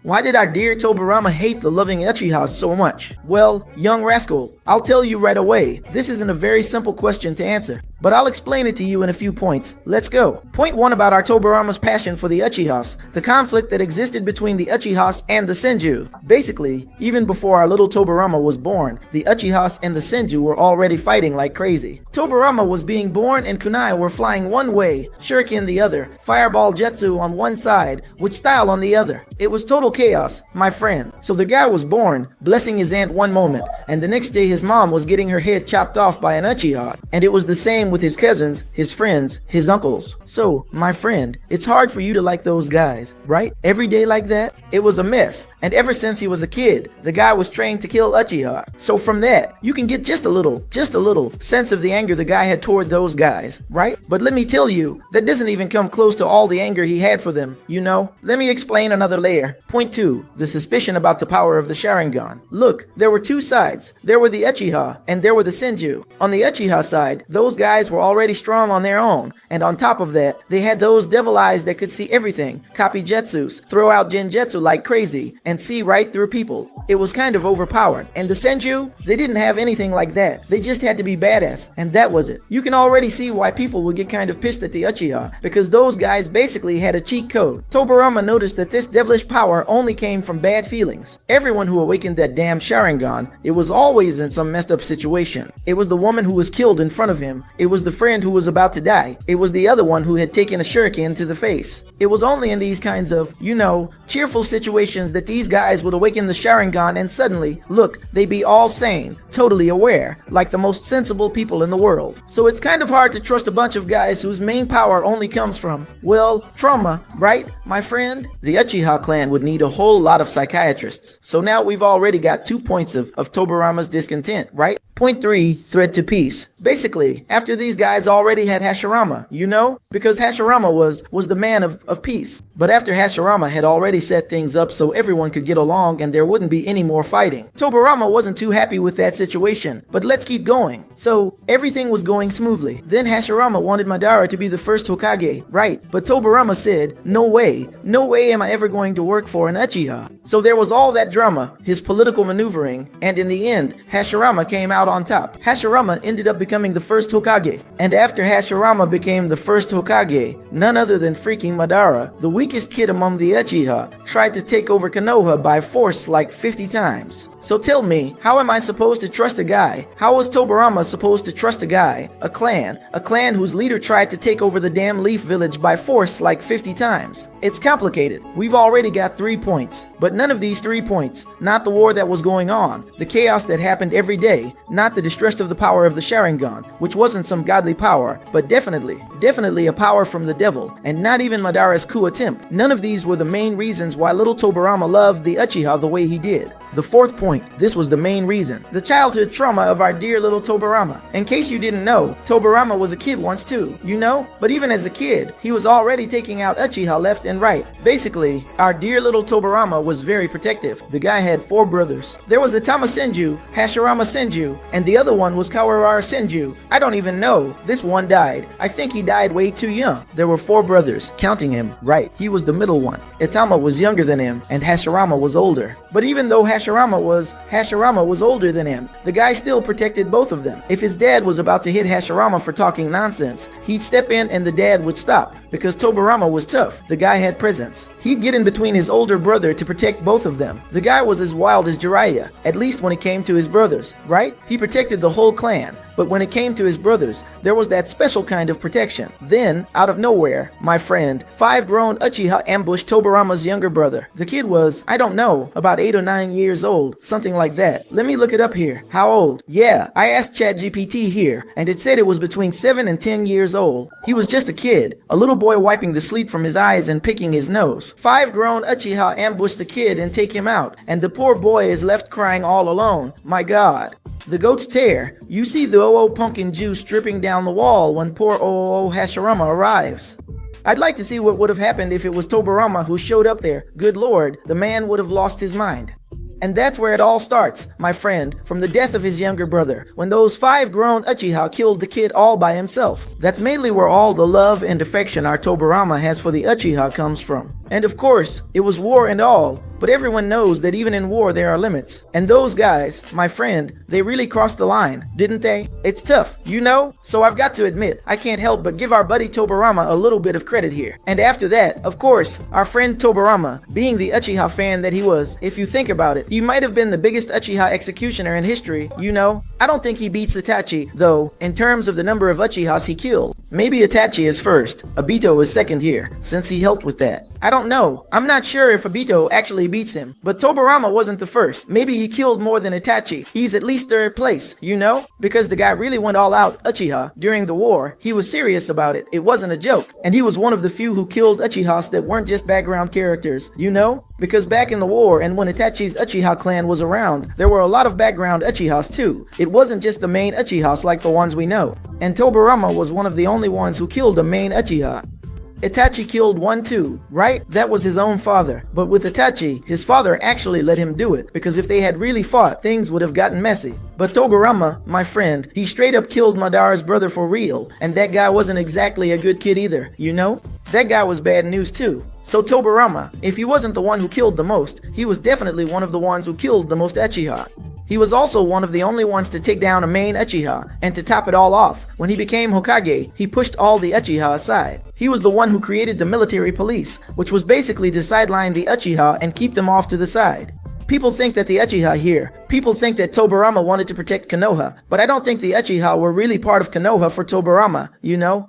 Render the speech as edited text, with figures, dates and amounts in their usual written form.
Why did our dear Tobirama hate the loving Uchiha so much? Well, young rascal, I'll tell you right away. This isn't a very simple question to answer, but I'll explain it to you in a few points. Let's go. Point 1 about our Tobirama's passion for the Uchihas, the conflict that existed between the Uchihas and the Senju. Basically, even before our little Tobirama was born, the Uchihas and the Senju were already fighting like crazy. Tobirama was being born and kunai were flying one way, shuriken the other, fireball jutsu on one side, with style on the other. It was total chaos, my friend. So the guy was born, blessing his aunt one moment, and the next day his mom was getting her head chopped off by an Uchiha. And it was the same with his cousins, his friends, his uncles. So, my friend, it's hard for you to like those guys, right? Every day like that, it was a mess. And ever since he was a kid, the guy was trained to kill Uchiha. So from that, you can get just a little sense of the anger the guy had toward those guys, right? But let me tell you, that doesn't even come close to all the anger he had for them, you know? Let me explain another layer. Point 2, the suspicion about the power of the Sharingan. Look, there were two sides. There were the Uchiha, and there were the Senju. On the Uchiha side, those guys were already strong on their own, and on top of that, they had those devil eyes that could see everything, copy jutsus, throw out genjutsu like crazy, and see right through people. It was kind of overpowered. And the Senju, they didn't have anything like that. They just had to be badass, and that was it. You can already see why people would get kind of pissed at the Uchiha, because those guys basically had a cheat code. Tobirama noticed that this devilish power only came from bad feelings. Everyone who awakened that damn Sharingan, it was always in some messed up situation. It was the woman who was killed in front of him. It was the friend who was about to die. It was the other one who had taken a shuriken to the face. It was only in these kinds of, you know, cheerful situations that these guys would awaken the Sharingan and suddenly, look, they'd be all sane, totally aware, like the most sensible people in the world. So it's kind of hard to trust a bunch of guys whose main power only comes from, well, trauma, right, my friend? The Uchiha clan would need a whole lot of psychiatrists. So now we've already got 2 points of Tobirama's discontent, right? Point 3, threat to peace. Basically, after these guys already had Hashirama, you know? Because Hashirama was the man of peace. But after Hashirama had already set things up so everyone could get along and there wouldn't be any more fighting, Tobirama wasn't too happy with that situation. But let's keep going. So, everything was going smoothly. Then Hashirama wanted Madara to be the first Hokage, right? But Tobirama said, no way am I ever going to work for an Uchiha. So there was all that drama, his political maneuvering, and in the end, Hashirama came out on top. Hashirama ended up becoming the first Hokage. And after Hashirama became the first Hokage, none other than freaking Madara, the weakest kid among the Uchiha, tried to take over Konoha by force like 50 times. So tell me, how am I supposed to trust a guy? How was Tobirama supposed to trust a guy, a clan whose leader tried to take over the damn Leaf Village by force like 50 times? It's complicated. We've already got 3 points, but none of these 3 points, not the war that was going on, the chaos that happened every day, not the distrust of the power of the Sharingan, which wasn't some godly power, but definitely a power from the devil, and not even Madara's coup attempt. None of these were the main reasons why little Tobirama loved the Uchiha the way he did. The 4th point, this was the main reason. The childhood trauma of our dear little Tobirama. In case you didn't know, Tobirama was a kid once too, you know? But even as a kid, he was already taking out Uchiha left and right. Basically, our dear little Tobirama was very protective. The guy had 4 brothers. There was Itama Senju, Hashirama Senju, and the other one was Kawara Senju. I don't even know. This one died. I think he died way too young. There were 4 brothers, counting him, right. He was the middle one. Itama was younger than him, and Hashirama was older. But even though Hashirama was older than him, the guy still protected both of them. If his dad was about to hit Hashirama for talking nonsense, he'd step in and the dad would stop, because Tobirama was tough. The guy had presence. He'd get in between his older brother to protect both of them. The guy was as wild as Jiraiya, at least when it came to his brothers, right? He protected the whole clan. But when it came to his brothers, there was that special kind of protection. Then, out of nowhere, my friend, 5 grown Uchiha ambushed Tobirama's younger brother. The kid was, I don't know, about 8 or 9 years old, something like that. Let me look it up here. How old? Yeah, I asked ChatGPT here, and it said it was between 7 and 10 years old. He was just a kid, a little boy wiping the sleep from his eyes and picking his nose. 5 grown Uchiha ambushed the kid and take him out, and the poor boy is left crying all alone. My God. The goats tear. You see the OO pumpkin juice dripping down the wall when poor OO Hashirama arrives. I'd like to see what would have happened if it was Tobirama who showed up there. Good lord, the man would have lost his mind. And that's where it all starts, my friend, from the death of his younger brother, when those 5 grown Uchiha killed the kid all by himself. That's mainly where all the love and affection our Tobirama has for the Uchiha comes from. And of course, it was war and all, but everyone knows that even in war there are limits. And those guys, my friend, they really crossed the line, didn't they? It's tough, you know? So I've got to admit, I can't help but give our buddy Tobirama a little bit of credit here. And after that, of course, our friend Tobirama, being the Uchiha fan that he was, if you think about it, he might have been the biggest Uchiha executioner in history, you know? I don't think he beats Itachi, though, in terms of the number of Uchihas he killed. Maybe Itachi is first, Obito is second here, since he helped with that. I don't know. I'm not sure if Obito actually beats him, but Tobirama wasn't the first. Maybe he killed more than Itachi. He's at least third place, you know? Because the guy really went all out Uchiha during the war. He was serious about it. It wasn't a joke. And he was one of the few who killed Uchihas that weren't just background characters, you know? Because back in the war and when Itachi's Uchiha clan was around, there were a lot of background Uchihas too. It wasn't just the main Uchihas like the ones we know. And Tobirama was one of the only ones who killed a main Uchiha. Itachi killed one too, right? That was his own father. But with Itachi, his father actually let him do it, because if they had really fought, things would have gotten messy. But Tobirama, my friend, he straight up killed Madara's brother for real, and that guy wasn't exactly a good kid either, you know? That guy was bad news too. So Tobirama, if he wasn't the one who killed the most, he was definitely one of the ones who killed the most Uchiha. He was also one of the only ones to take down a main Uchiha, and to top it all off, when he became Hokage, he pushed all the Uchiha aside. He was the one who created the military police, which was basically to sideline the Uchiha and keep them off to the side. People think that the Uchiha here, people think that Tobirama wanted to protect Konoha, but I don't think the Uchiha were really part of Konoha for Tobirama, you know?